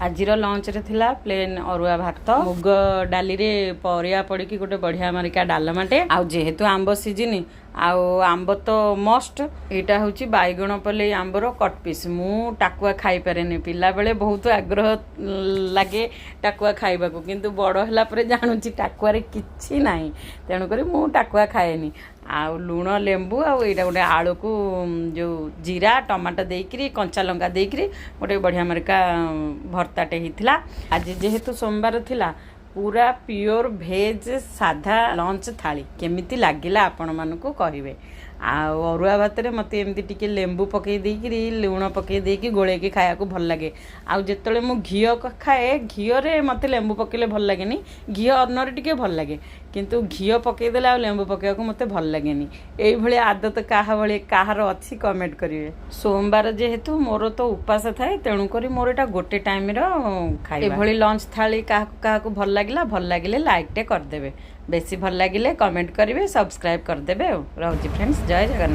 आजिर lunch रे थिला plane अरुआ भात मुग डाली रे परिया पड़ी गोटे बढ़िया मारिका डालमाटे आउ जेहेतु आंब सीजन आउ आंब तो मस्ट यहाँ हूँ बैगण पल्ले आंबर कट पीस मु टाकुआ खाई पारे पिला बेले बहुत आग्रह लगे टाकुआ खाइबा को किंतु बड़ होला परे जानूची टाकुआ किछि नाही तेणुक मु टाकुआ खाएनी आउ लुण लेंबू आउ यहाँ गोटे आलू को जो जीरा टमाटो देकरी कंचा लंका देकरी गोटे बढ़िया मारिका भर्ताटे होता आज जेहेतु सोमवार थिला पूरा प्योर भेज साधा लंच थाली केमिति लागिला आपण मानकु कहिबे अरुआ भात रे मते एमती टिके लेंबू पकई देकरी लुण पकई देकी गोलेकी खाया को भल लगे आउ जेतले मु घियो खाए घियो रे मते लेंबू पकेले भल लागेनी घियो अन्नरे टिके भल लागे किंतु घियो पकई देले आ लेंबू पकेया को मते भल लागेनी एई भले आदत काहा भले काहार अछि कमेंट करिवे सोमवार जेहेतु मोर तो उपास थाए तेणु करी मोर एटा गोटे टाइम रो खाइ ए भली लंच थाली काहा को भल लागिले लाइक टे कर देबे बेसी भल लागिले कमेंट करिवे सब्सक्राइब कर देबे रहउची फ्रेंड्स जय जगन्नाथ।